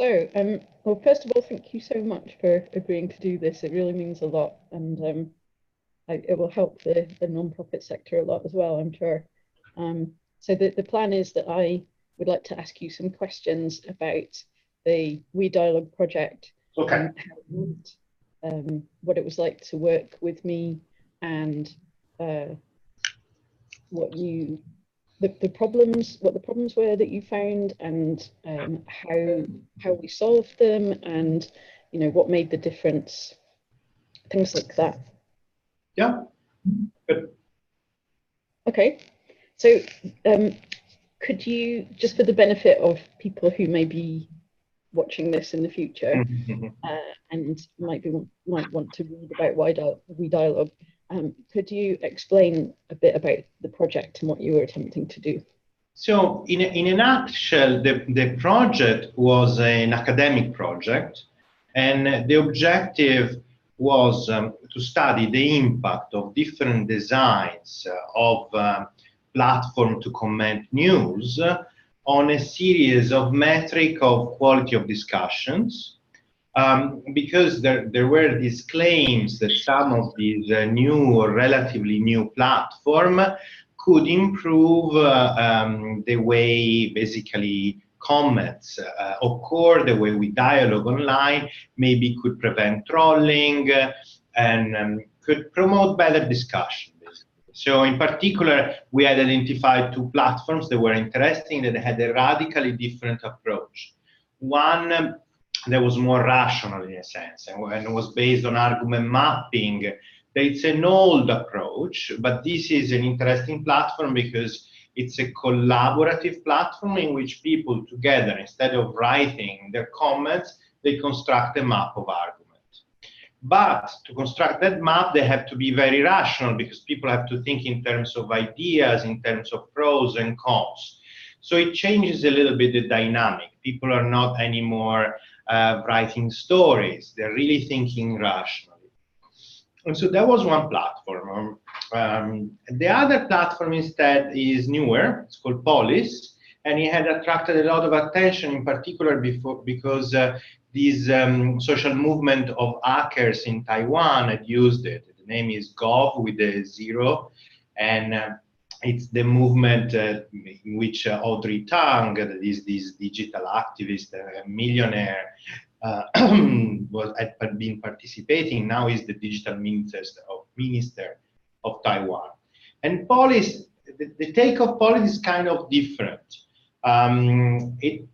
Well, first of all, thank you so much for agreeing to do this. It really means a lot, and it will help the non-profit sector a lot as well, I'm sure. So the plan is that I would like to ask you some questions about the wedialogue project, Okay. what it was like to work with me, and what the problems were that you found, and how we solved them, and what made the difference, things like that. Yeah. Good. Okay, so could you, just for the benefit of people who may be watching this in the future and might want to read about wedialogue, could you explain a bit about the project and what you were attempting to do? So in a nutshell, the project was an academic project, and the objective was to study the impact of different designs of platform to comment news on a series of metric of quality of discussions, because there were these claims that some of these new or relatively new platform could improve the way basically comments occur, the way we dialogue online, maybe could prevent trolling, and could promote better discussion. So in particular, we had identified two platforms that were interesting, that had a radically different approach. One that was more rational in a sense, and was based on argument mapping. It's an old approach, but this is an interesting platform because it's a collaborative platform in which people together, instead of writing their comments, they construct a map of argument. But to construct that map, they have to be very rational, because people have to think in terms of ideas, in terms of pros and cons. So it changes a little bit the dynamic. People are not anymore writing stories. They're really thinking rationally. And so that was one platform. The other platform instead is newer. It's called Polis, and it had attracted a lot of attention, in particular because this social movement of hackers in Taiwan had used it. The name is Gov with a 0, and it's the movement in which Audrey Tang, that is this digital activist, millionaire, had been participating. Now is the digital minister of Taiwan. And Polis, the take of Polis is kind of different. The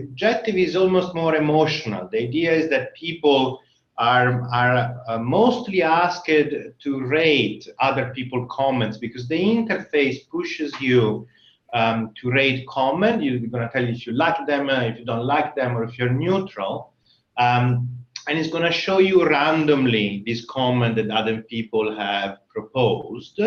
objective is almost more emotional. The idea is that people are mostly asked to rate other people's comments, because the interface pushes you to rate comment. You're going to tell you if you like them, if you don't like them, or if you're neutral. And it's going to show you randomly this comment that other people have proposed.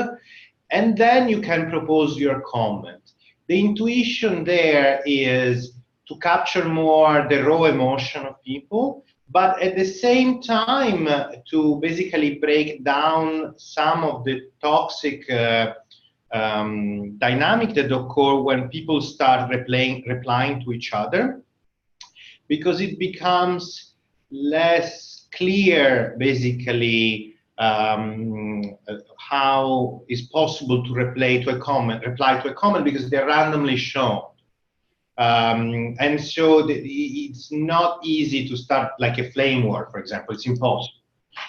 And then you can propose your comment. The intuition there is to capture more the raw emotion of people, but at the same time to basically break down some of the toxic dynamic that occur when people start replying to each other, because it becomes less clear, basically, how it's possible to reply to a comment, because they're randomly shown. And so it's not easy to start like a flame war, for example. It's impossible,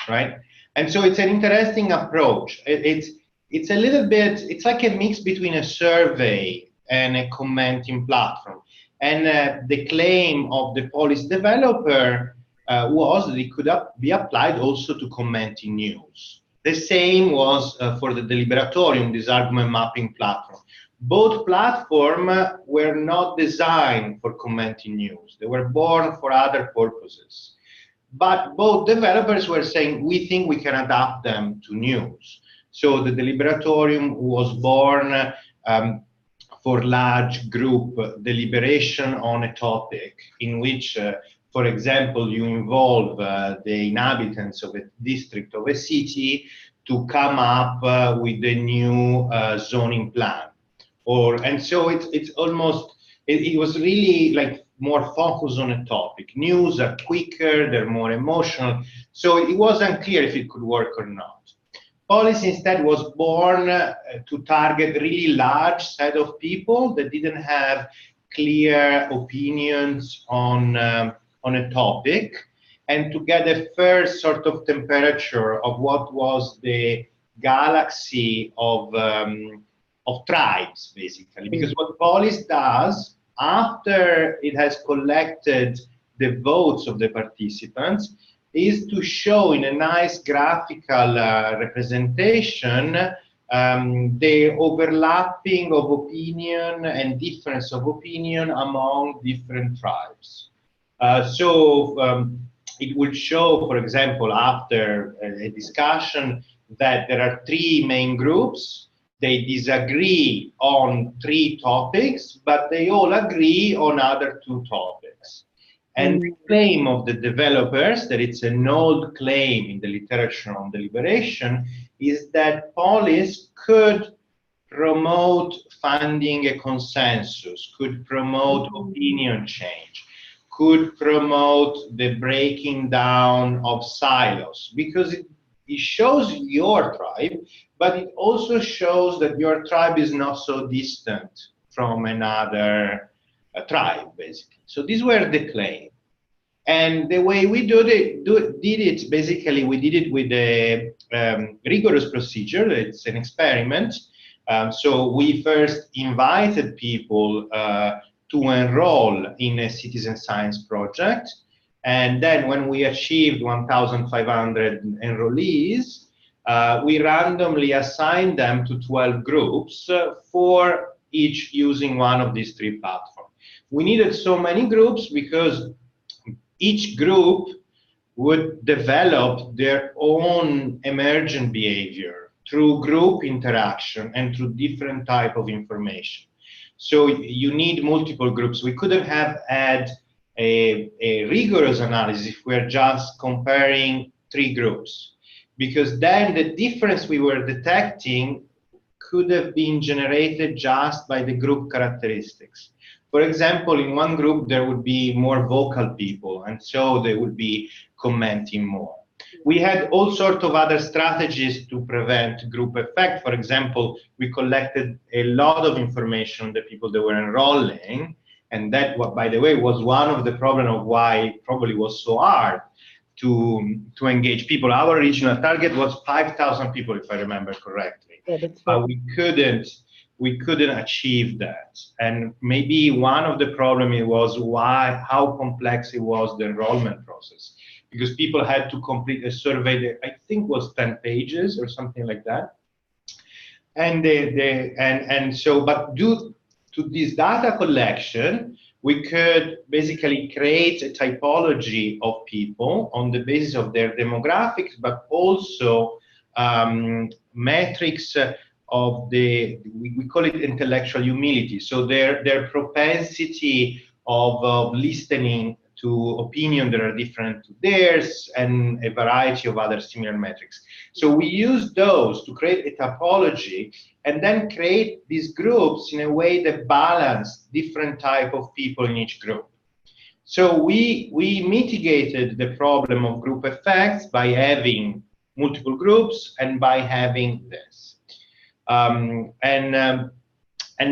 right? And so it's an interesting approach. It's a little bit, it's like a mix between a survey and a commenting platform. And the claim of the Polis developer was that it could be applied also to commenting news. The same was for the Deliberatorium, this argument mapping platform. Both platforms were not designed for commenting news. They were born for other purposes. But both developers were saying, we think we can adapt them to news. So the Deliberatorium was born for large group deliberation on a topic in which, for example, you involve the inhabitants of a district of a city to come up with a new zoning plan. And so it's almost, it was really like more focused on a topic. News are quicker, they're more emotional, so it wasn't clear if it could work or not. Policy instead was born to target really large set of people that didn't have clear opinions on a topic, and to get a first sort of temperature of what was the galaxy of tribes, basically. Because what Polis does, after it has collected the votes of the participants, is to show in a nice graphical representation the overlapping of opinion and difference of opinion among different tribes. It would show, for example, after a discussion, that there are three main groups. They disagree on three topics, but they all agree on other two topics. And the claim of the developers, that it's an old claim in the literature on deliberation, is that Polis could promote finding a consensus, could promote opinion change, could promote the breaking down of silos, because it shows your tribe, but it also shows that your tribe is not so distant from another tribe, basically. So these were the claim. And the way we did it, basically, we did it with a rigorous procedure. It's an experiment. So we first invited people to enroll in a citizen science project. And then when we achieved 1,500 enrollees, we randomly assigned them to 12 groups, for each using one of these three platforms. We needed so many groups because each group would develop their own emergent behavior through group interaction and through different type of information. So you need multiple groups. We couldn't have had a rigorous analysis if we're just comparing three groups, because then the difference we were detecting could have been generated just by the group characteristics. For example, in one group, there would be more vocal people, and so they would be commenting more. We had all sorts of other strategies to prevent group effect. For example, we collected a lot of information on the people that were enrolling, and that, by the way, was one of the problems of why it probably was so hard to engage people. Our original target was 5,000 people, if I remember correctly. Yeah, that's right. But we couldn't achieve that. And maybe one of the problems was how complex it was, the enrollment process, because people had to complete a survey that I think was 10 pages or something like that. But due to this data collection, we could basically create a typology of people on the basis of their demographics, but also metrics of we call it intellectual humility. So their propensity of listening to opinion that are different to theirs, and a variety of other similar metrics. So we use those to create a typology, and then create these groups in a way that balance different type of people in each group. So we mitigated the problem of group effects by having multiple groups and by having this. And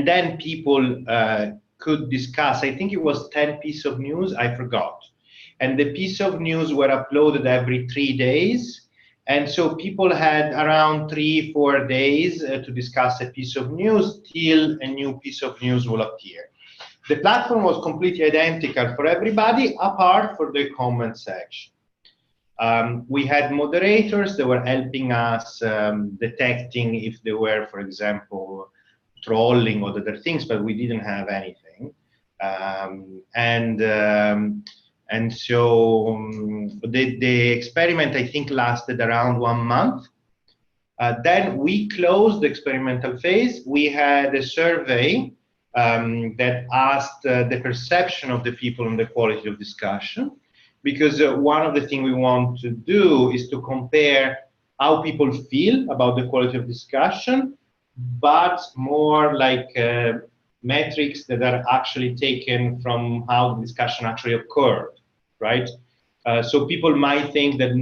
then people could discuss, I think it was 10 pieces of news, I forgot. And the piece of news were uploaded every 3 days. And so people had around 3-4 days to discuss a piece of news till a new piece of news will appear. The platform was completely identical for everybody, apart for the comment section. We had moderators that were helping us detecting if there were, for example, trolling or other things, but we didn't have anything. And so the experiment, I think, lasted around 1 month. Then we closed the experimental phase. We had a survey that asked the perception of the people on the quality of discussion. Because one of the things we want to do is to compare how people feel about the quality of discussion, but more like metrics that are actually taken from how the discussion actually occurred, right? So people might think that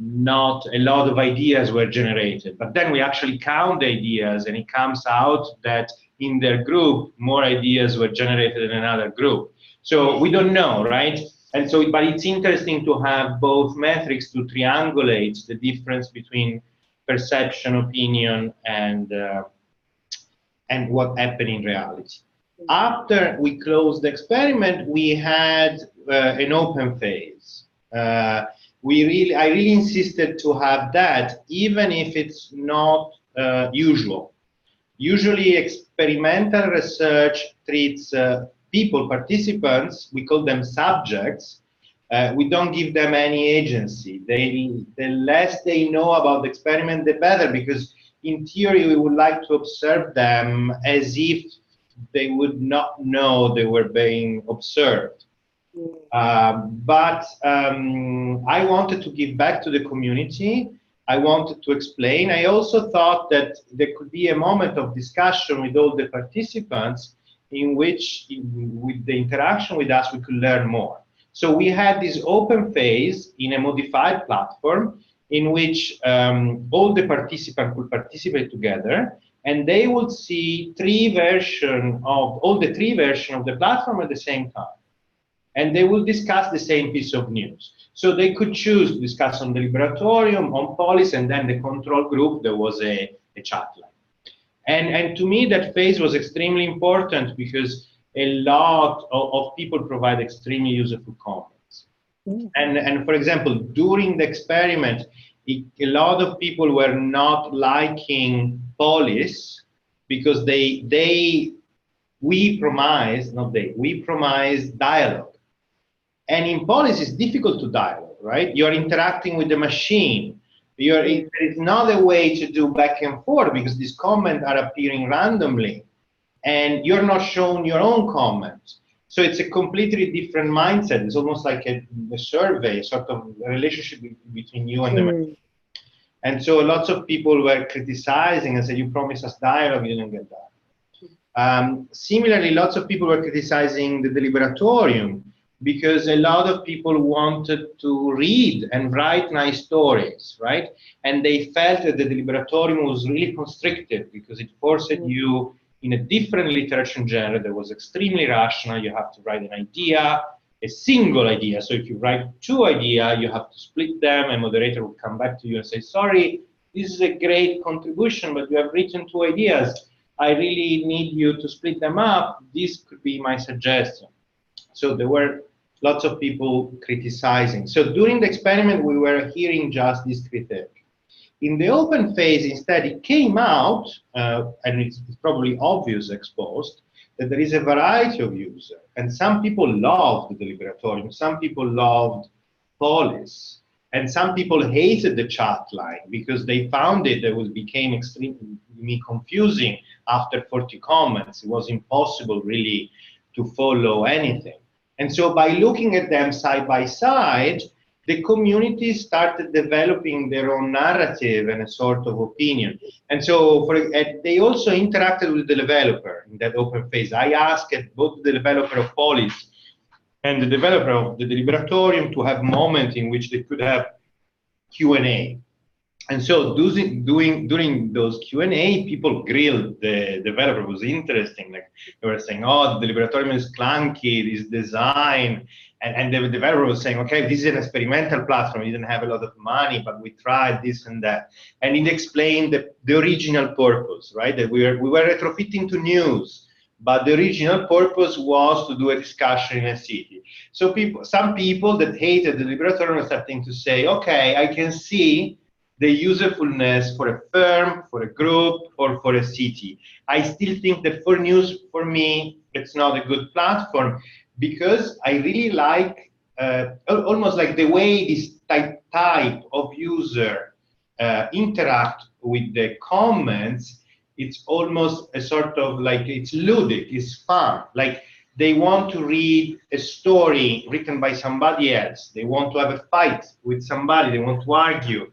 not a lot of ideas were generated, but then we actually count the ideas, and it comes out that in their group, more ideas were generated in another group. So we don't know, right? And so, but it's interesting to have both metrics to triangulate the difference between perception, opinion, and what happened in reality. After we closed the experiment, we had an open phase. I really insisted to have that, even if it's not usual. Usually, experimental research treats people, participants, we call them subjects. We don't give them any agency. The less they know about the experiment, the better, because in theory, we would like to observe them as if they would not know they were being observed. But I wanted to give back to the community. I wanted to explain. I also thought that there could be a moment of discussion with all the participants in which, with the interaction with us, we could learn more. So we had this open phase in a modified platform in which all the participants could participate together, and they would see all the three versions of the platform at the same time. And they will discuss the same piece of news. So they could choose to discuss on the Liberatorium, on policy, and then the control group, there was a chat line. And to me, that phase was extremely important because a lot of people provide extremely useful comments. And for example, during the experiment, a lot of people were not liking police because we promised dialogue. And in policy, it's difficult to dialogue, right? You're interacting with the machine. There is not a way to do back and forth because these comments are appearing randomly, and you're not shown your own comments. So it's a completely different mindset. It's almost like a survey, sort of a relationship between you and the machine. And so lots of people were criticizing and said, you promised us dialogue, you didn't get that. Similarly, lots of people were criticizing the Deliberatorium because a lot of people wanted to read and write nice stories, right? And they felt that the Deliberatorium was really constrictive because it forced you in a different literature genre that was extremely rational. You have to write an idea, a single idea. So if you write two ideas, you have to split them, and moderator will come back to you and say, sorry, this is a great contribution, but you have written two ideas. I really need you to split them up. This could be my suggestion. So there were lots of people criticizing. So during the experiment, we were hearing just this critique. In the open phase, instead, it came out, and it's probably obvious exposed, that there is a variety of users. And some people loved the Deliberatorium, some people loved Polis, and some people hated the chat line because they found it became extremely confusing after 40 comments. It was impossible really to follow anything. And so by looking at them side by side, the community started developing their own narrative and a sort of opinion. And so they also interacted with the developer in that open phase. I asked both the developer of Polis and the developer of the Deliberatorium to have moments in which they could have Q&A. And so during those Q&A, people grilled the developer. It was interesting. Like they were saying, oh, the Deliberatorium is clunky, this design. And the developer was saying, okay, this is an experimental platform. We didn't have a lot of money, but we tried this and that. And it explained the original purpose, right? That we were retrofitting to news, but the original purpose was to do a discussion in a city. So some people that hated the Deliberatorium were starting to say, okay, I can see the usefulness for a firm, for a group, or for a city. I still think that for news, for me, it's not a good platform because I really like almost like the way this type of user interact with the comments. It's almost a sort of like it's ludic, it's fun. Like they want to read a story written by somebody else. They want to have a fight with somebody. They want to argue.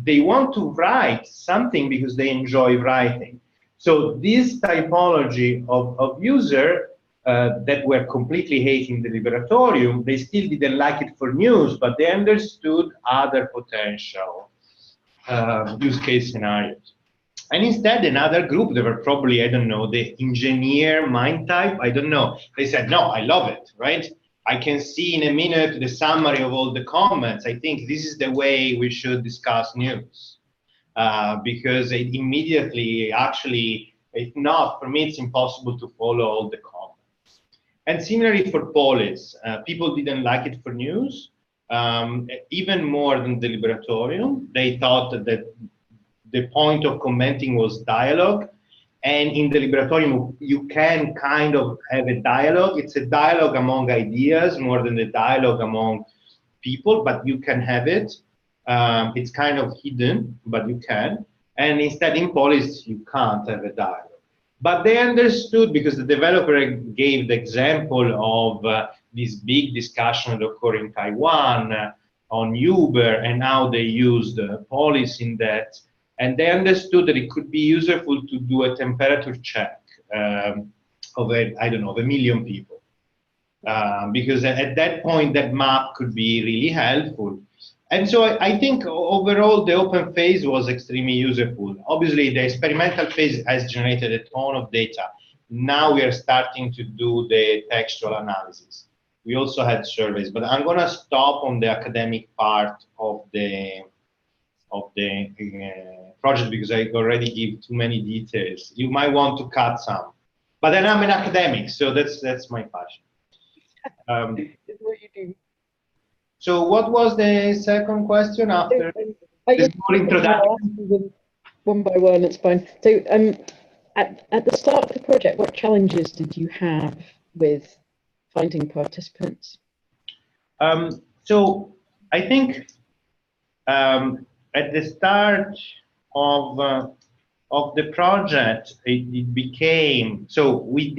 They want to write something because they enjoy writing. So this typology of user that were completely hating the Liberatorium, they still didn't like it for news, but they understood other potential use case scenarios. And instead, another group, they were probably, I don't know, the engineer mind type, I don't know. They said, no, I love it, right? I can see in a minute the summary of all the comments. I think this is the way we should discuss news. Because it immediately, actually, if not, for me, it's impossible to follow all the comments. And similarly for Polis, people didn't like it for news, even more than the Liberatorium. They thought that the point of commenting was dialogue. And in the Liberatorium, you can kind of have a dialogue. It's a dialogue among ideas more than a dialogue among people, but you can have it. It's kind of hidden, but you can. And instead, in Polis, you can't have a dialogue. But they understood, because the developer gave the example of this big discussion that occurred in Taiwan on Uber and how they used Polis in that. And they understood that it could be useful to do a temperature check of I don't know, of 1 million people. Because at that point, that map could be really helpful. And so I think overall, the open phase was extremely useful. Obviously, the experimental phase has generated a ton of data. Now we are starting to do the textual analysis. We also had surveys, but I'm going to stop on the academic part of the project because I already give too many details. You might want to cut some, but then I'm an academic, so that's my passion. What you do. So what was the second question after this small introduction? One by one, it's fine. So at the start of the project, what challenges did you have with finding participants? So I think at the start of the project, it became, so we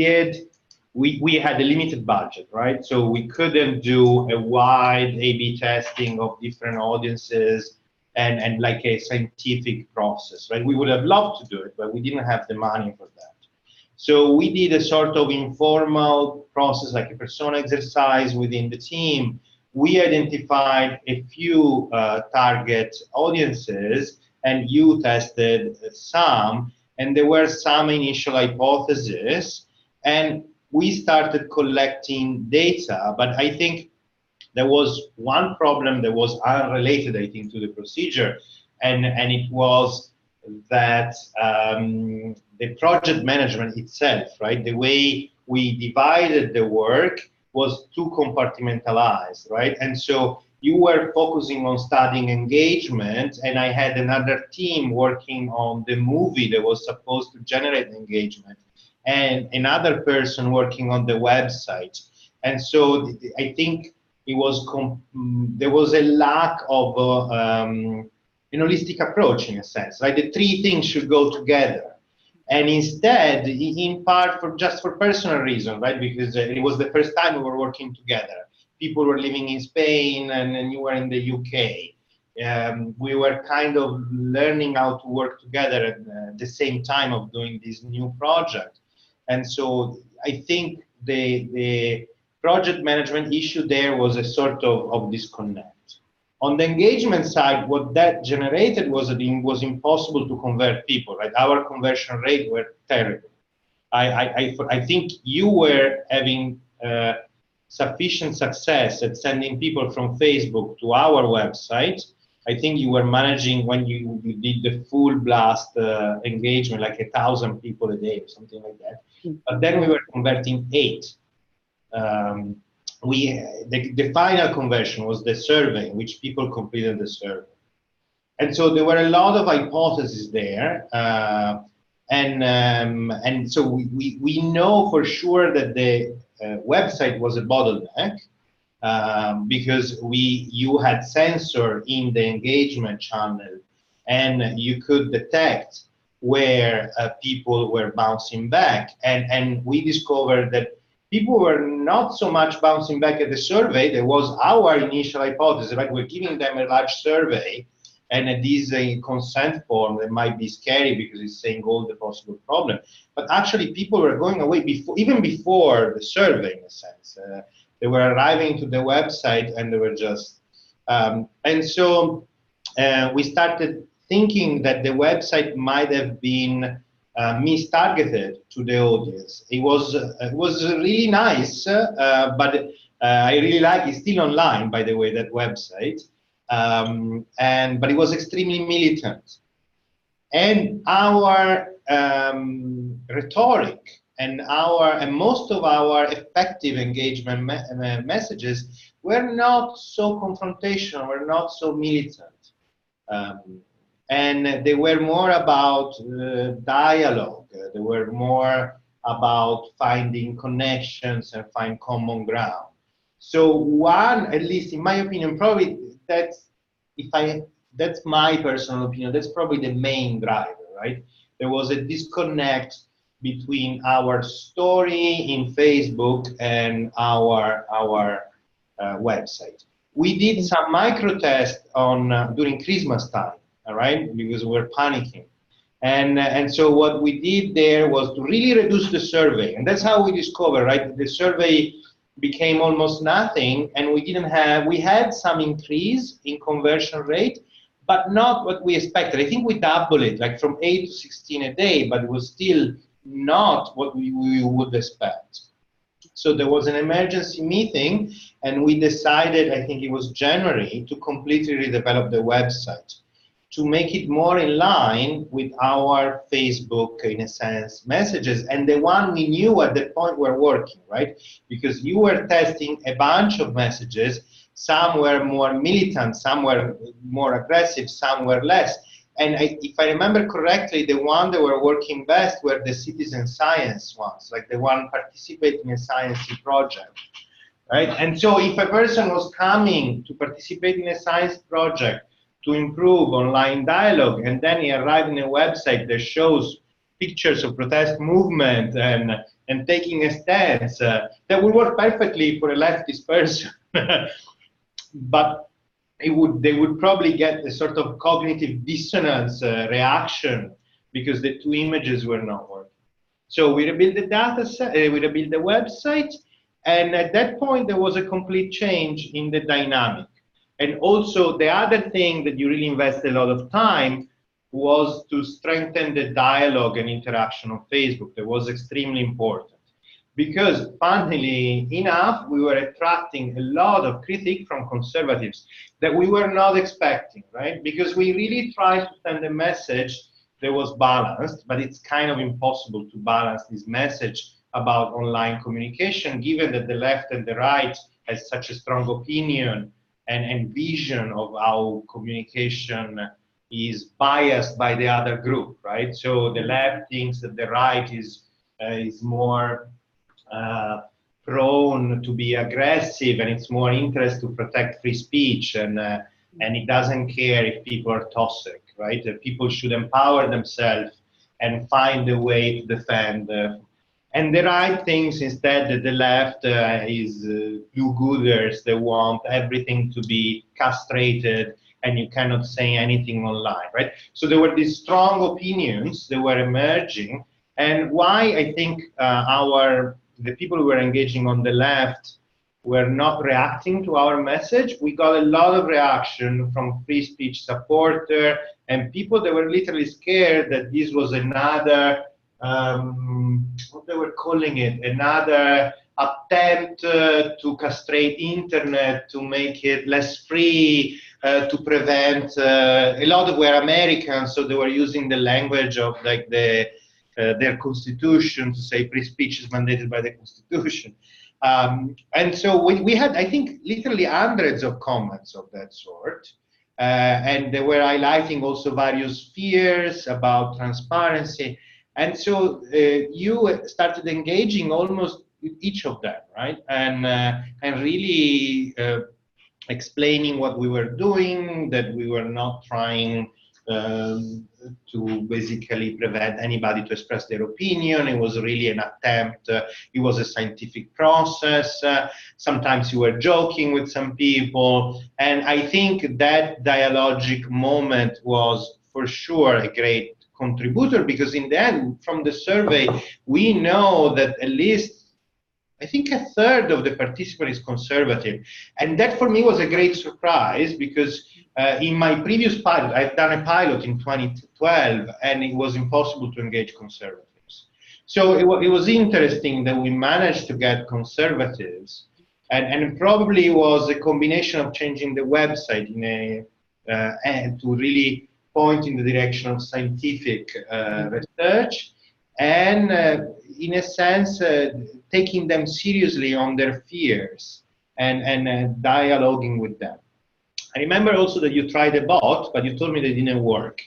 had a limited budget, right? So we couldn't do a wide A/B testing of different audiences and like a scientific process, right? We would have loved to do it, but we didn't have the money for that. So we did a sort of informal process, like a persona exercise within the team. We identified a few target audiences, and you tested some, and there were some initial hypotheses, and we started collecting data. But I think there was one problem that was unrelated, I think, to the procedure, and it was that the project management itself, right? The way we divided the work was too compartmentalized, right? And so you were focusing on studying engagement, and I had another team working on the movie that was supposed to generate engagement, and another person working on the website. And so I think it was there was a lack of an holistic approach, in a sense, right? The three things should go together. And instead, in part just for personal reasons, right? Because it was the first time we were working together. People were living in Spain, and you were in the UK. We were kind of learning how to work together at the same time of doing this new project. And so I think the project management issue there was a sort of disconnect. On the engagement side, what that generated was that it was impossible to convert people, right? Our conversion rate were terrible. I think you were having sufficient success at sending people from Facebook to our website. I think you were managing, when you did the full blast engagement, like 1,000 people a day or something like that. But then we were converting 8. The final conversion was the survey, in which people completed the survey. And so there were a lot of hypotheses there. And so we know for sure that the website was a bottleneck, because you had sensor in the engagement channel, and you could detect where people were bouncing back. And we discovered that people were not so much bouncing back at the survey. There was our initial hypothesis, like we're giving them a large survey, and this consent form that might be scary because it's saying all the possible problems. But actually, people were going away even before the survey, in a sense. They were arriving to the website and they were just, and so we started thinking that the website might have been mistargeted to the audience. It was really nice, but I really like it's still online, by the way, that website. But it was extremely militant. And our rhetoric and most of our effective engagement messages were not so confrontational, were not so militant. And they were more about dialogue. They were more about finding connections and find common ground. So one, at least in my opinion, probably that's my personal opinion, that's probably the main driver, right? There was a disconnect between our story in Facebook and our website. We did some micro tests on during Christmas time, all right, because we were panicking. And so what we did there was to really reduce the survey. And that's how we discovered, right? The survey became almost nothing, and we had some increase in conversion rate, but not what we expected. I think we doubled it, like from 8 to 16 a day, but it was still not what we would expect. So there was an emergency meeting, and we decided, I think it was January, to completely redevelop the website, to make it more in line with our Facebook, in a sense, messages, and the one we knew at that point were working, right? Because you were testing a bunch of messages. Some were more militant, some were more aggressive, some were less. And if I remember correctly, the one that were working best were the citizen science ones, like the one participating in a science project, right? And so if a person was coming to participate in a science project to improve online dialogue, and then he arrived in a website that shows pictures of protest movement and taking a stance, that would work perfectly for a leftist person. But they would probably get a sort of cognitive dissonance reaction because the two images were not working. So we rebuilt the data set, we rebuilt the website, and at that point there was a complete change in the dynamic. And also the other thing that you really invest a lot of time was to strengthen the dialogue and interaction on Facebook. That was extremely important. Because funnily enough, we were attracting a lot of critique from conservatives that we were not expecting, right? Because we really tried to send a message that was balanced, but it's kind of impossible to balance this message about online communication, given that the left and the right has such a strong opinion and vision of how communication is biased by the other group, right? So the left thinks that the right is more prone to be aggressive, and it's more interest to protect free speech, and it doesn't care if people are toxic, right? People should empower themselves and find a way to defend. And the right thinks instead that the left is do-gooders. They want everything to be castrated, and you cannot say anything online, right? So there were these strong opinions that were emerging, and why I think the people who were engaging on the left were not reacting to our message. We got a lot of reaction from free speech supporters and people that were literally scared that this was another, what they were calling it, another attempt to castrate internet, to make it less free, to prevent, a lot of were Americans, so they were using the language of like their constitution to say free speech is mandated by the constitution. And so we had, I think, literally hundreds of comments of that sort. And they were highlighting also various fears about transparency. And so you started engaging almost with each of them, right? And really explaining what we were doing, that we were not trying to basically prevent anybody to express their opinion. It was really an attempt. It was a scientific process. Sometimes you were joking with some people. And I think that dialogic moment was for sure a great contributor, because in the end, from the survey, we know that at least I think a third of the participants is conservative. And that for me was a great surprise, because in my previous pilot, I've done a pilot in 2012, and it was impossible to engage conservatives. So it was interesting that we managed to get conservatives, and probably it was a combination of changing the website and to really point in the direction of scientific research, and in a sense, taking them seriously on their fears and dialoguing with them. I remember also that you tried a bot, but you told me that it didn't work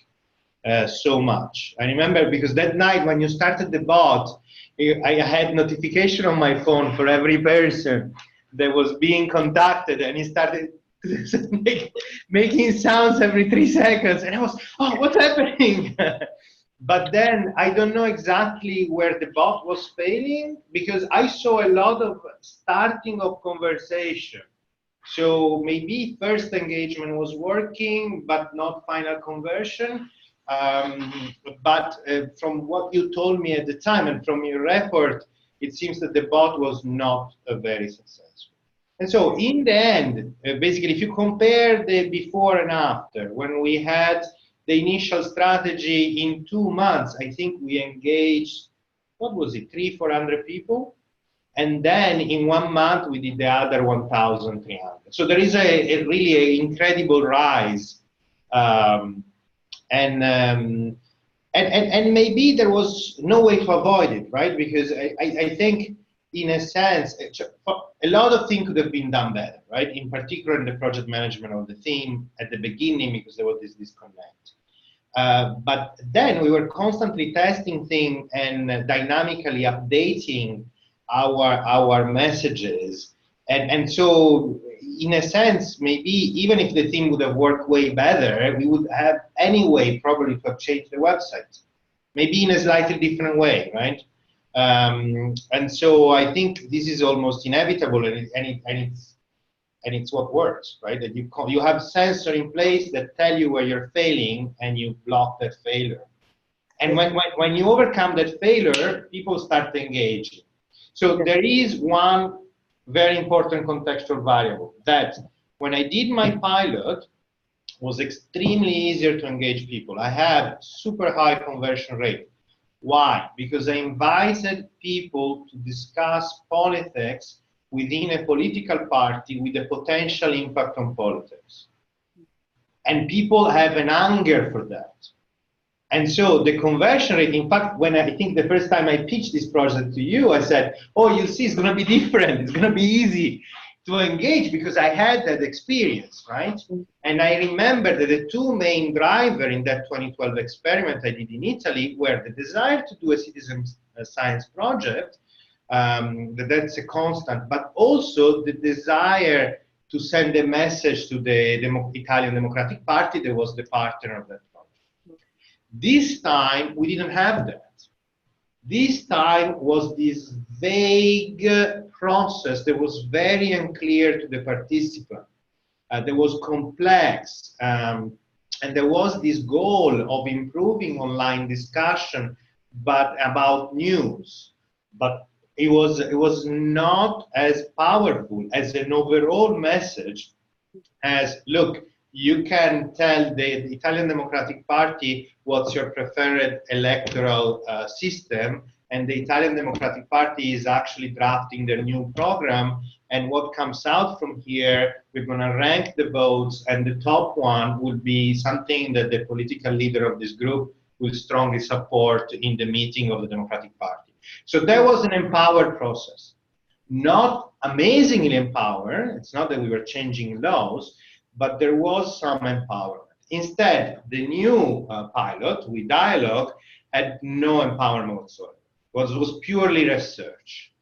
so much. I remember because that night when you started the bot, I had notification on my phone for every person that was being contacted, and he started making sounds every 3 seconds, and I was, oh, what's happening? But then I don't know exactly where the bot was failing, because I saw a lot of starting of conversation. So maybe first engagement was working, but not final conversion. But from what you told me at the time and from your report, it seems that the bot was not very successful. And so in the end, basically, if you compare the before and after, when we had the initial strategy in 2 months, I think we engaged, what was it, 300-400 people? And then in 1 month, we did the other 1,300. So there is a really incredible rise. And maybe there was no way to avoid it, right? Because I think, in a sense, a lot of things could have been done better, right? In particular, in the project management of the theme at the beginning, because there was this disconnect. But then we were constantly testing things and dynamically updating our messages. And so, in a sense, maybe even if the theme would have worked way better, we would have anyway probably to have changed the website, maybe in a slightly different way, right? And so I think this is almost inevitable, and it's what works, right? That you have sensor in place that tell you where you're failing, and you block that failure. And when you overcome that failure, people start engaging. So there is one very important contextual variable, that when I did my pilot, it was extremely easier to engage people. I had super high conversion rate. Why? Because I invited people to discuss politics within a political party with a potential impact on politics. And people have an hunger for that. And so the conversion rate, in fact, when I think the first time I pitched this project to you, I said, oh, you'll see, it's going to be different. It's going to be easy to engage, because I had that experience, right? And I remember that the two main drivers in that 2012 experiment I did in Italy were the desire to do a citizen science project, that's a constant, but also the desire to send a message to the Italian Democratic Party that was the partner of that project. This time, we didn't have that. This time was this vague process that was very unclear to the participant. That was complex, and there was this goal of improving online discussion, but about news. But it was not as powerful as an overall message as, look, you can tell the Italian Democratic Party what's your preferred electoral system, and the Italian Democratic Party is actually drafting their new program, and what comes out from here, we're going to rank the votes, and the top one will be something that the political leader of this group will strongly support in the meeting of the Democratic Party. So that was an empowered process. Not amazingly empowered, it's not that we were changing laws, but there was some empowerment. Instead, the new pilot, wedialogue, had no empowerment whatsoever. It was purely research.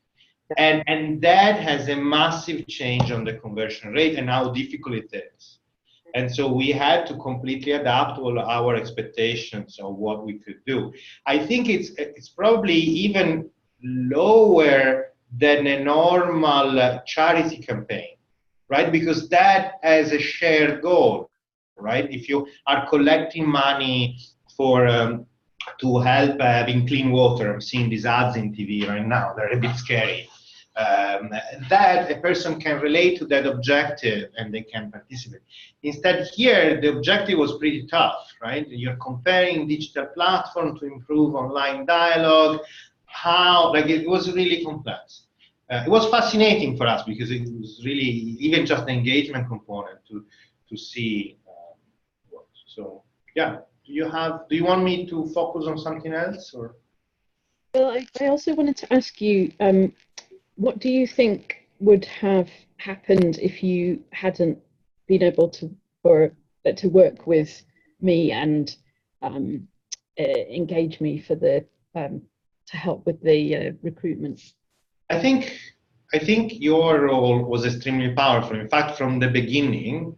And that has a massive change on the conversion rate and how difficult it is. And so we had to completely adapt all our expectations of what we could do. I think it's probably even lower than a normal charity campaign, right? Because that has a shared goal, right? If you are collecting money for to help having clean water, I'm seeing these ads in TV right now, they're a bit scary. That a person can relate to that objective and they can participate. Instead, here the objective was pretty tough, right? You're comparing digital platform to improve online dialogue. How, like, it was really complex. It was fascinating for us because it was really even just the engagement component to see what. So yeah, do you want me to focus on something else or? Well, I also wanted to ask you, what do you think would have happened if you hadn't been able to, or to work with me and engage me for the to help with the recruitment? I think I think your role was extremely powerful. In fact, from the beginning,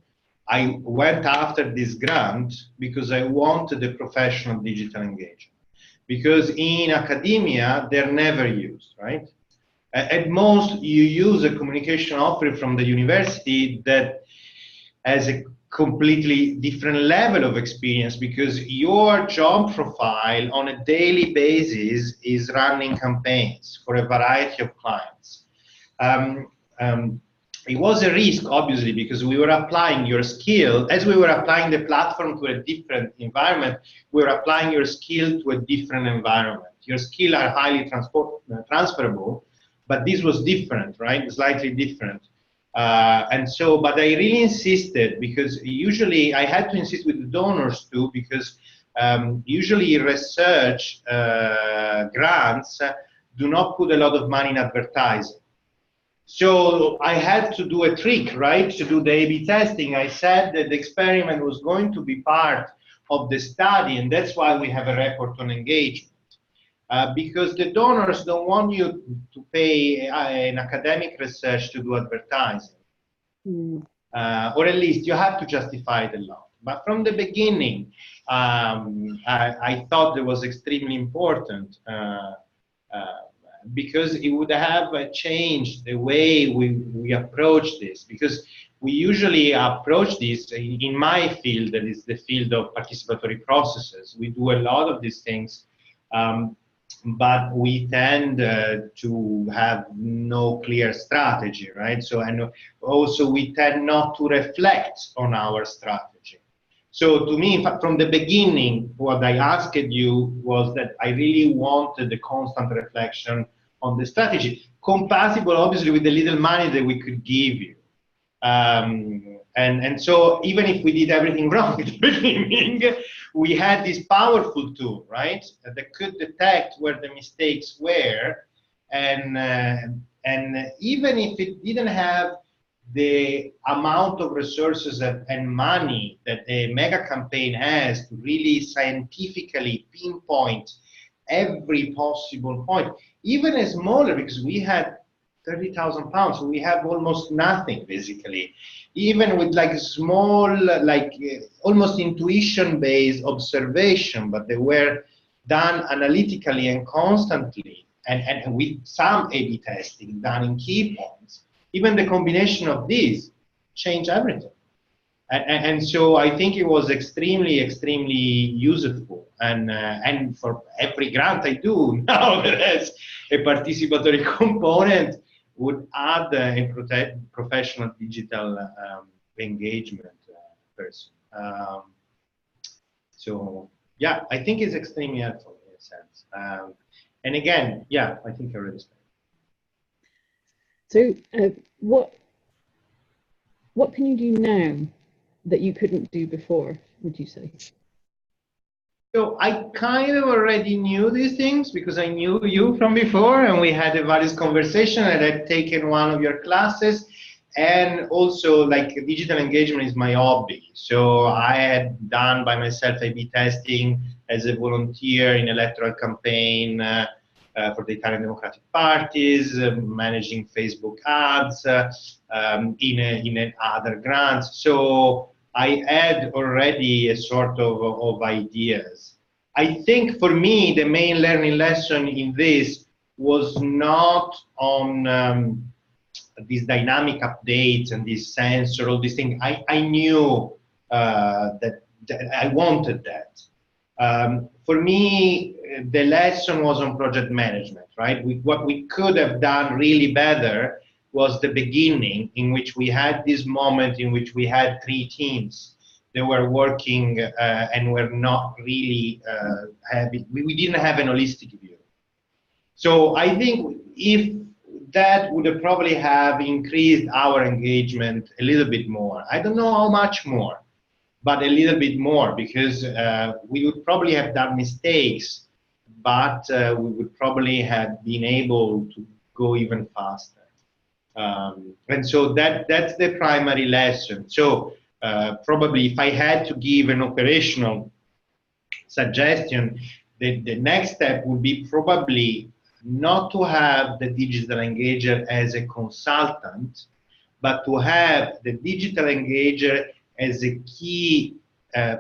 I went after this grant because I wanted a professional digital engagement. Because in academia, they're never used, right? At most, you use a communication officer from the university that has a completely different level of experience because your job profile on a daily basis is running campaigns for a variety of clients. Um, um, it was a risk, obviously, because we were applying your skill, as we were applying the platform to a different environment, we were applying your skill to a different environment. Your skills are highly transferable, but this was different, right? Slightly different. And so, but I really insisted because usually I had to insist with the donors too, because usually research grants do not put a lot of money in advertising. So I had to do a trick, right, to do the A/B testing. I said that the experiment was going to be part of the study, and that's why we have a report on engagement. Because the donors don't want you to pay an academic research to do advertising. Or at least you have to justify it a lot. But from the beginning, I thought it was extremely important because it would have changed the way we approach this. Because we usually approach this in my field, that is the field of participatory processes. We do a lot of these things. But we tend to have no clear strategy, right? So, and also we tend not to reflect on our strategy. So to me, in fact, from the beginning, what I asked you was that I really wanted the constant reflection on the strategy, compatible obviously with the little money that we could give you. And so even if we did everything wrong at the beginning, we had this powerful tool, right, that could detect where the mistakes were, and even if it didn't have the amount of resources and money that a mega campaign has to really scientifically pinpoint every possible point, even a smaller, because we had 30,000 pounds, so we have almost nothing basically. Even with like small, like almost intuition-based observation, but they were done analytically and constantly, and with some A/B testing done in key points. Even the combination of these changed everything. And so I think it was extremely, extremely useful. And for every grant I do now that has a participatory component, would add a professional digital engagement person. So yeah, I think it's extremely helpful in a sense. And again, yeah, I think I already said. So what can you do now that you couldn't do before, would you say? So I kind of already knew these things because I knew you from before, and we had a various conversation, and I'd taken one of your classes. And also, like, digital engagement is my hobby. So I had done by myself A/B testing as a volunteer in electoral campaign for the Italian Democratic Parties, managing Facebook ads in other grants. So I had already a sort of ideas. I think for me, the main learning lesson in this was not on these dynamic updates and these sensor, all these things. I knew that I wanted that. For me, the lesson was on project management, right? What we could have done really better was the beginning, in which we had this moment in which we had 3 teams that were working and were not really having, we didn't have an holistic view. So I think if that would have probably have increased our engagement a little bit more. I don't know how much more, but a little bit more, because we would probably have done mistakes, but we would probably have been able to go even faster. And so that's the primary lesson. So probably if I had to give an operational suggestion, the next step would be probably not to have the digital engager as a consultant, but to have the digital engager as a key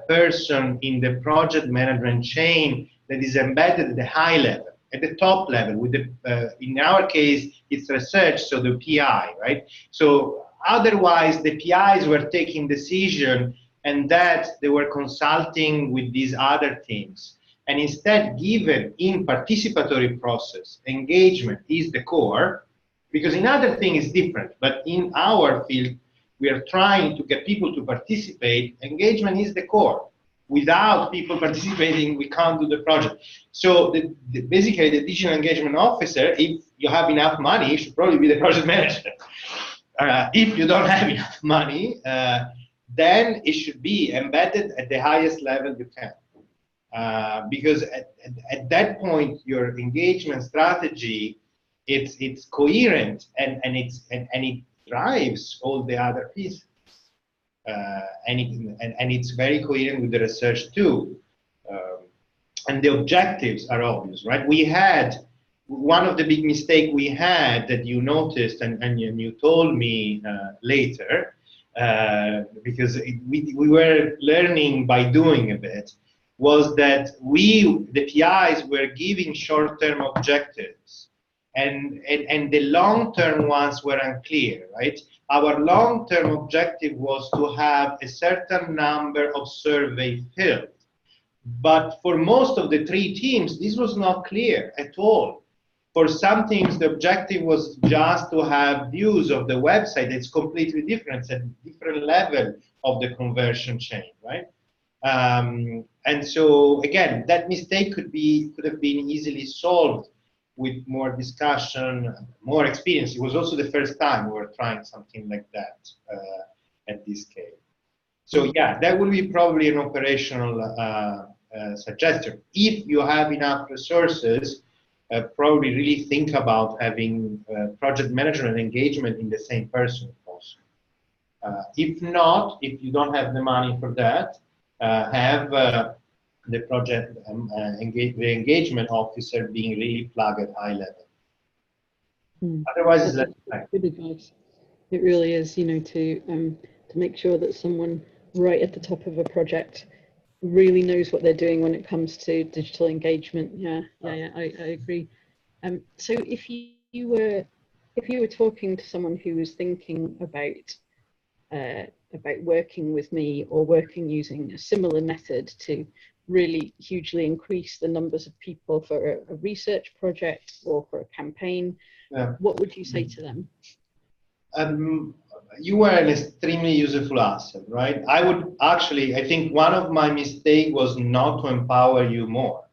person in the project management chain that is embedded at the high level, at the top level. With the, in our case, it's research, so the PI, right? So otherwise, the PIs were taking decision, and that they were consulting with these other teams. And instead, given in participatory process, engagement is the core, because in other things it's different, but in our field, we are trying to get people to participate. Engagement is the core. Without people participating, we can't do the project. So basically, the digital engagement officer, if you have enough money, should probably be the project manager. If you don't have enough money, then it should be embedded at the highest level you can. Because at that point, your engagement strategy, it's coherent and it drives all the other pieces. And it's very coherent with the research too. And the objectives are obvious, right? We had one of the big mistakes we had that you noticed and you told me later, because we were learning by doing a bit, was that the PIs were giving short-term objectives, and the long-term ones were unclear, right? Our long-term objective was to have a certain number of survey filled. But for most of the 3 teams, this was not clear at all. For some teams, the objective was just to have views of the website. It's completely different. It's a different level of the conversion chain, right? And so again, that mistake could have been easily solved with more discussion, more experience. It was also the first time we were trying something like that at this scale. So yeah, that would be probably an operational suggestion. If you have enough resources, probably really think about having project management engagement in the same person if possible. If not, if you don't have the money for that, have the project the engagement officer being really plugged at high level. Otherwise, it's less good advice. It really is, you know, to make sure that someone right at the top of a project really knows what they're doing when it comes to digital engagement. I agree. So if you were talking to someone who was thinking about working with me or working using a similar method to really hugely increase the numbers of people for a research project or for a campaign, what would you say to them? You are an extremely useful asset, right? I think one of my mistakes was not to empower you more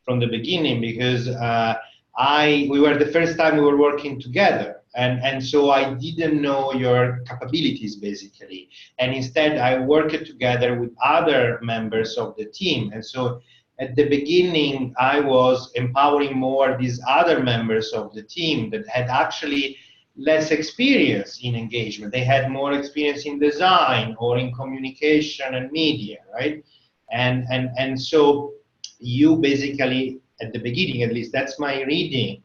from the beginning, because we were the first time we were working together. And so I didn't know your capabilities, basically. And instead, I worked together with other members of the team. And so at the beginning, I was empowering more these other members of the team that had actually less experience in engagement. They had more experience in design or in communication and media, right? And so you basically, at the beginning, at least that's my reading,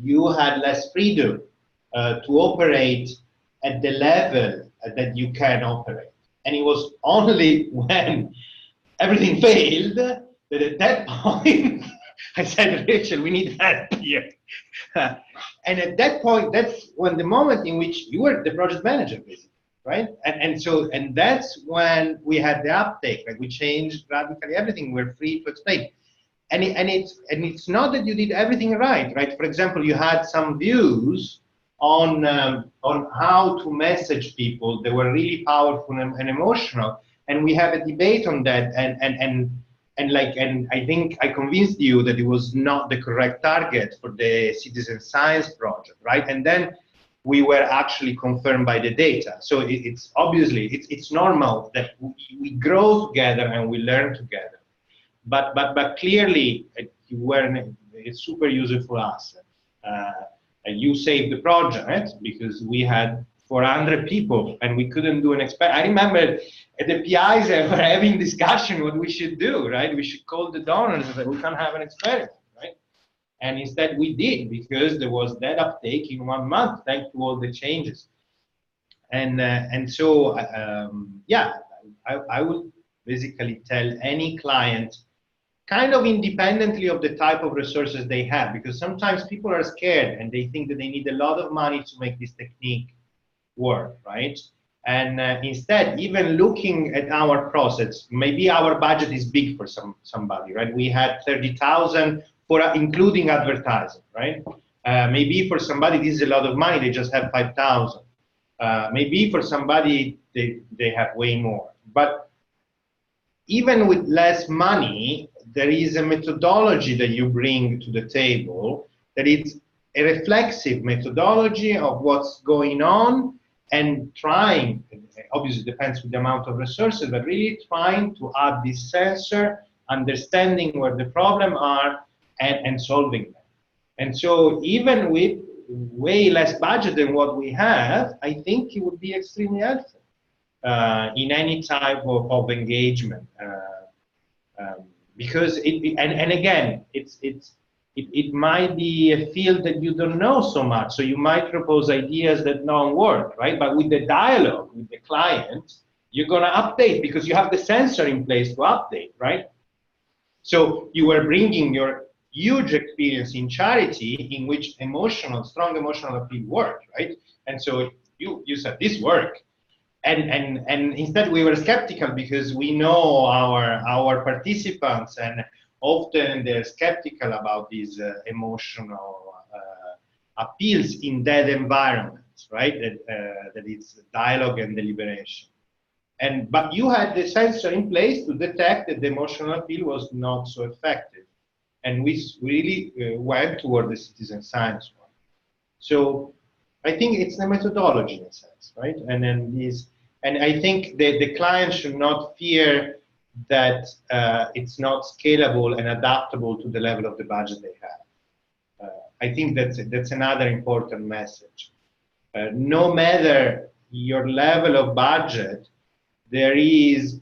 you had less freedom to operate at the level that you can operate. And it was only when everything failed that at that point I said, Rachel, we need help here. And at that point, that's when the moment in which you were the project manager, basically, right? And that's when we had the uptake. Like, we changed radically everything. We're free to explain. And it's not that you did everything right, right? For example, you had some views on how to message people that were really powerful and emotional, and we have a debate on that. And I think I convinced you that it was not the correct target for the citizen science project, right? And then we were actually confirmed by the data. So it's obviously it's normal that we grow together and we learn together. But clearly, you were a super useful asset. And you saved the project because we had 400 people and we couldn't do an experiment. I remember at the PIs were having discussion what we should do, right? We should call the donors and say, we can't have an experiment, right? And instead we did, because there was that uptake in 1 month, thanks to all the changes. And so, yeah, I would basically tell any client, kind of independently of the type of resources they have, because sometimes people are scared and they think that they need a lot of money to make this technique work, right? And instead, even looking at our process, maybe our budget is big for somebody, right? We had 30,000 for including advertising, right? Maybe for somebody this is a lot of money, they just have 5,000. Maybe for somebody they have way more. But even with less money, there is a methodology that you bring to the table that it's a reflexive methodology of what's going on, and trying, obviously it depends on the amount of resources, but really trying to add this sensor, understanding where the problem are, and solving them. And so even with way less budget than what we have, I think it would be extremely helpful in any type of engagement. Because again, it might be a field that you don't know so much, so you might propose ideas that don't work, right? But with the dialogue with the client, you're going to update because you have the sensor in place to update, right? So you are bringing your huge experience in charity, in which strong emotional appeal worked, right? And so you said this work. And instead we were skeptical because we know our participants, and often they're skeptical about these emotional appeals in that environment, right? That is dialogue and deliberation. But you had the sensor in place to detect that the emotional appeal was not so effective, and we really went toward the citizen science one. So I think it's the methodology in a sense, right? And I think the client should not fear that it's not scalable and adaptable to the level of the budget they have. I think that's another important message. No matter your level of budget, there is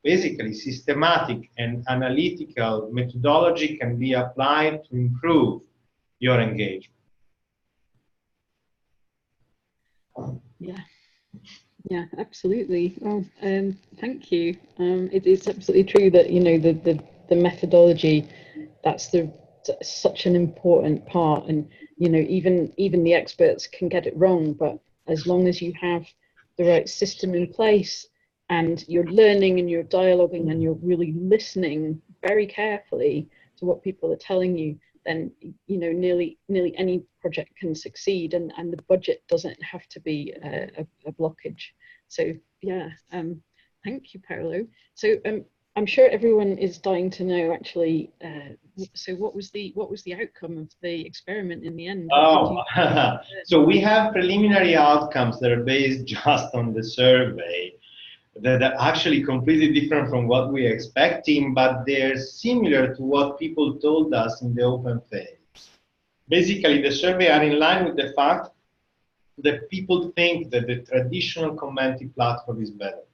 basically systematic and analytical methodology can be applied to improve your engagement. Yeah, absolutely. Oh, thank you. It is absolutely true that the methodology, that's such an important part, and even the experts can get it wrong, but as long as you have the right system in place and you're learning and you're dialoguing and you're really listening very carefully to what people are telling you, then nearly any project can succeed, and the budget doesn't have to be a blockage. So yeah, thank you, Paolo. So I'm sure everyone is dying to know actually. So what was the outcome of the experiment in the end? So we have preliminary outcomes that are based just on the survey, that are actually completely different from what we're expecting, but they're similar to what people told us in the open phase. Basically, the survey are in line with the fact that people think that the traditional commenting platform is better.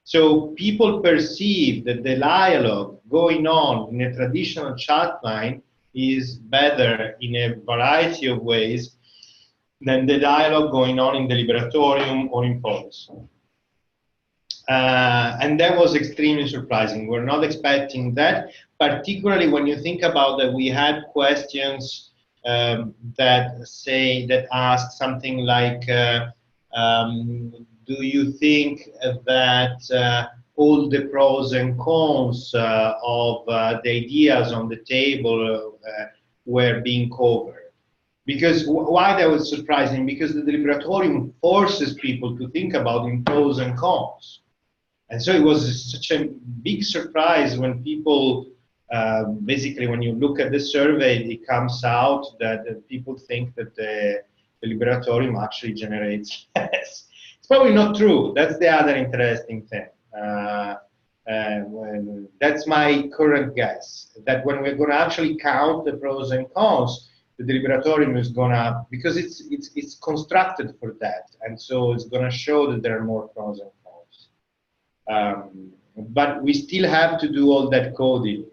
So people perceive that the dialogue going on in a traditional chat line is better in a variety of ways, than the dialogue going on in the Liberatorium or in policy. And that was extremely surprising. We're not expecting that, particularly when you think about that we had questions that asked something like, do you think that all the pros and cons of the ideas on the table were being covered? Because why that was surprising? Because the Liberatorium forces people to think about in pros and cons. And so it was such a big surprise when people, basically when you look at the survey, it comes out that people think that the Liberatorium actually generates less. It's probably not true. That's the other interesting thing. That's my current guess, that when we're going to actually count the pros and cons, the Liberatorium is going to, because it's constructed for that, and so it's going to show that there are more pros and cons. But we still have to do all that coding.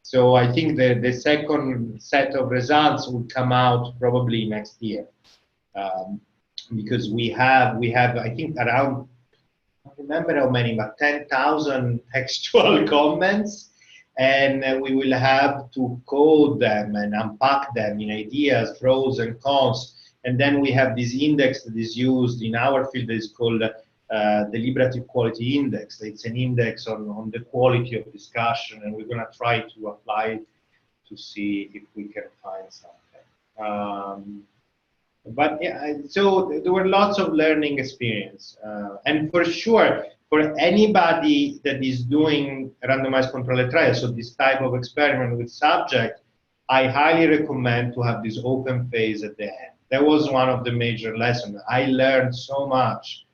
So I think the second set of results will come out probably next year, because we have I think around, I don't remember how many, but 10,000 textual comments. And we will have to code them and unpack them in ideas, pros and cons. And then we have this index that is used in our field that is called the Deliberative Quality Index. It's an index on the quality of discussion, and we're going to try to apply it to see if we can find something. But yeah, so there were lots of learning experience. And for sure, for anybody that is doing randomized controlled trials, so this type of experiment with subject, I highly recommend to have this open phase at the end. That was one of the major lessons. I learned so much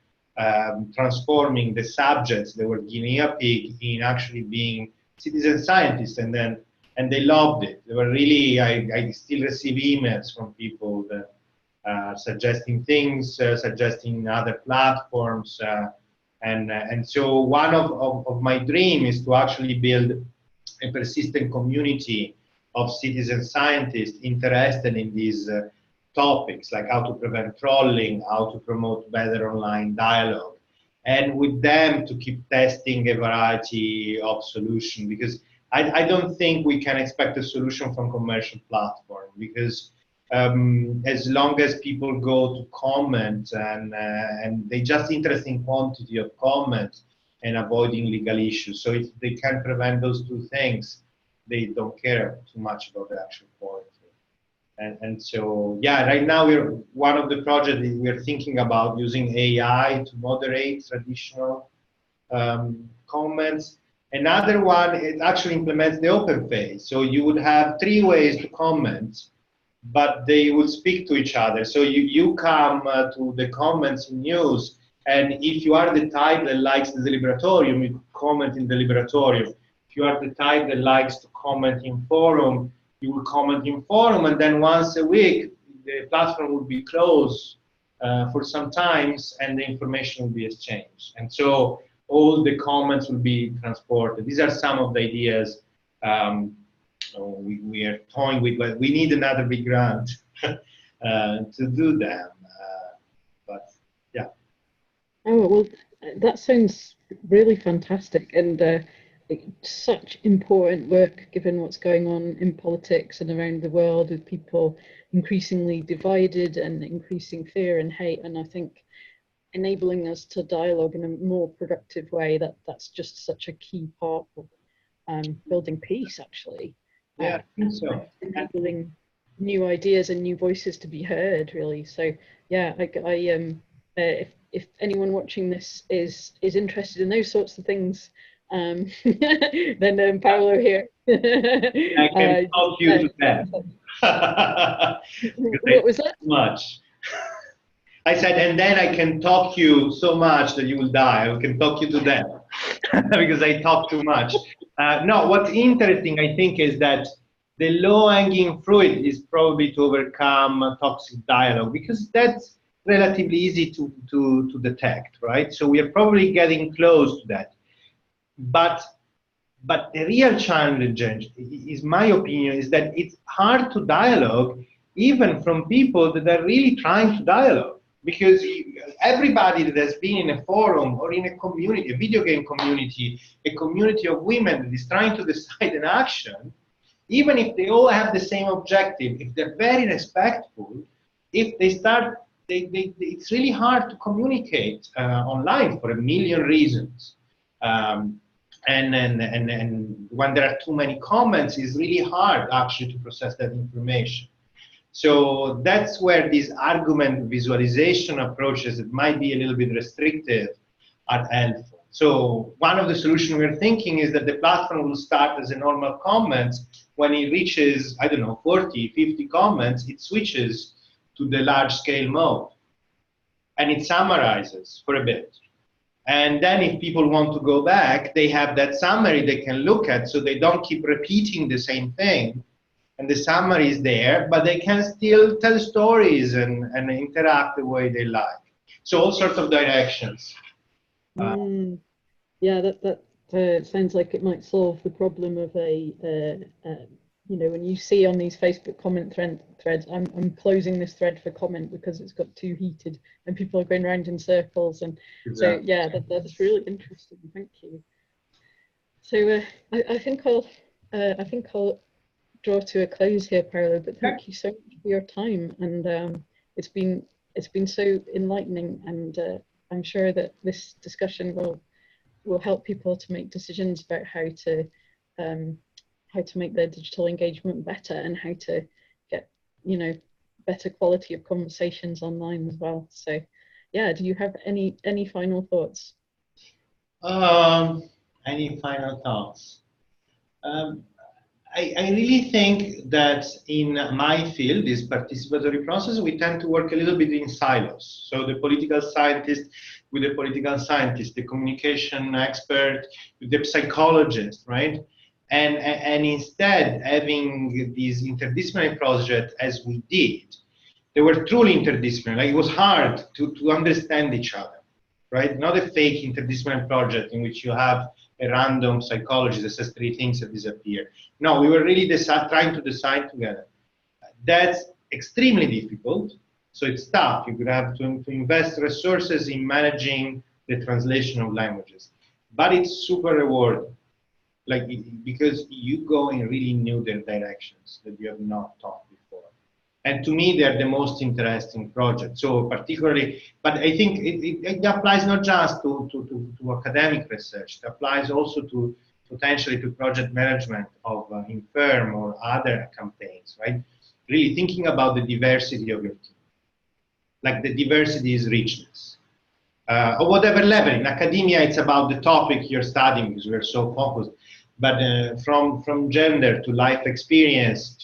transforming the subjects that were guinea pig in actually being citizen scientists, and they loved it. They were really, I still receive emails from people that suggesting things, suggesting other platforms. And so one of my dreams is to actually build a persistent community of citizen scientists interested in these topics, like how to prevent trolling, how to promote better online dialogue, and with them to keep testing a variety of solutions, because I don't think we can expect a solution from commercial platform, because as long as people go to comment and they just interested in quantity of comments and avoiding legal issues. So if they can prevent those two things, they don't care too much about the actual quality. And so, yeah, right now one of the projects we're thinking about using AI to moderate traditional comments. Another one, it actually implements the open phase. So you would have 3 ways to comment, but they will speak to each other. So you come to the comments in news, and if you are the type that likes the Liberatorium, you comment in the Liberatorium. If you are the type that likes to comment in forum, you will comment in forum, and then once a week, the platform will be closed for some times, and the information will be exchanged. And so all the comments will be transported. These are some of the ideas we are toying with, but we need another big grant to do them. But yeah. Oh, well, that sounds really fantastic, and such important work given what's going on in politics and around the world, with people increasingly divided and increasing fear and hate. And I think enabling us to dialogue in a more productive way, that's just such a key part of building peace, actually. Yeah, I think so. Enabling new ideas and new voices to be heard, really. So yeah, if anyone watching this is interested in those sorts of things, then Paolo here. I can talk you to them. What was that? Much. I said, and then I can talk you so much that you will die. I can talk you to them because I talk too much. No, what's interesting, I think, is that the low-hanging fruit is probably to overcome toxic dialogue, because that's relatively easy to detect, right? So we are probably getting close to that. But the real challenge, is my opinion, is that it's hard to dialogue even from people that are really trying to dialogue. Because everybody that has been in a forum or in a community, a video game community, a community of women that is trying to decide an action, even if they all have the same objective, if they're very respectful, if they start, it's really hard to communicate online for a million reasons. And when there are too many comments, it's really hard actually to process that information. So that's where these argument visualization approaches that might be a little bit restrictive are helpful. So one of the solutions we're thinking is that the platform will start as a normal comments. When it reaches, I don't know, 40, 50 comments, it switches to the large scale mode. And it summarizes for a bit. And then if people want to go back, they have that summary they can look at, so they don't keep repeating the same thing. And the summary is there, but they can still tell stories and interact the way they like. So all sorts of directions. Yeah, that sounds like it might solve the problem of you know, when you see on these Facebook comment threads, I'm closing this thread for comment because it's got too heated and people are going around in circles. And exactly. So yeah, that's really interesting. Thank you. So I think I'll draw to a close here, Paolo. But thank you so much for your time, and it's been so enlightening, and I'm sure that this discussion will help people to make decisions about how to make their digital engagement better and how to get, you know, better quality of conversations online as well. So yeah, do you have any final thoughts? Any final thoughts? I really think that in my field, this participatory process, we tend to work a little bit in silos. So the political scientist with the political scientist, the communication expert with the psychologist, right? And instead, having these interdisciplinary projects as we did, they were truly interdisciplinary. Like, it was hard to understand each other, right? Not a fake interdisciplinary project in which you have a random psychologist that says 3 things that disappear. No, we were really trying to decide together. That's extremely difficult. So it's tough. You could have to invest resources in managing the translation of languages. But it's super rewarding. Like, because you go in really new directions that you have not thought before. And to me, they're the most interesting projects. So particularly, but I think it applies not just to academic research, it applies also to potentially to project management of infirm or other campaigns, right? Really thinking about the diversity of your team. Like, the diversity is richness. Or whatever level. In academia, it's about the topic you're studying because we're so focused. But from gender to life experience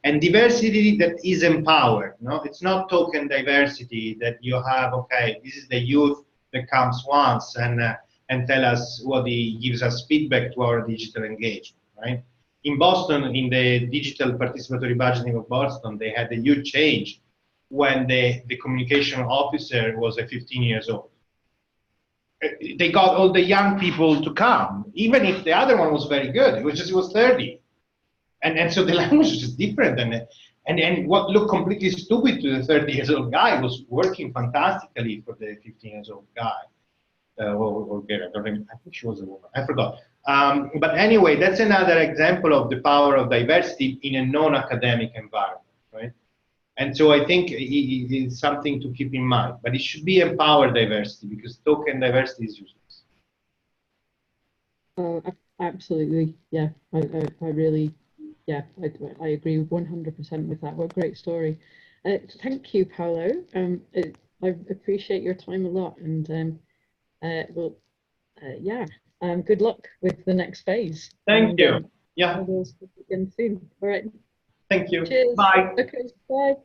and diversity that is empowered. No, it's not token diversity that you have. Okay, this is the youth that comes once and tell us what he gives us feedback to our digital engagement. Right? In Boston, in the digital participatory budgeting of Boston, they had a huge change when the communication officer was 15 years old. They got all the young people to come, even if the other one was very good. It was 30, and so the language was just different. And what looked completely stupid to the 30-year-old guy was working fantastically for the 15-year-old guy. Or girl, I think she was a woman. I forgot. But anyway, that's another example of the power of diversity in a non-academic environment, right? And so I think it's something to keep in mind, but it should be empowered diversity, because token diversity is useless. Absolutely, yeah. I really, yeah, I agree 100% with that. What a great story. Thank you, Paolo. I appreciate your time a lot, and yeah. Good luck with the next phase. Thank you. Yeah. We'll speak again soon. All right. Thank you. Cheers. Bye. Okay. Bye.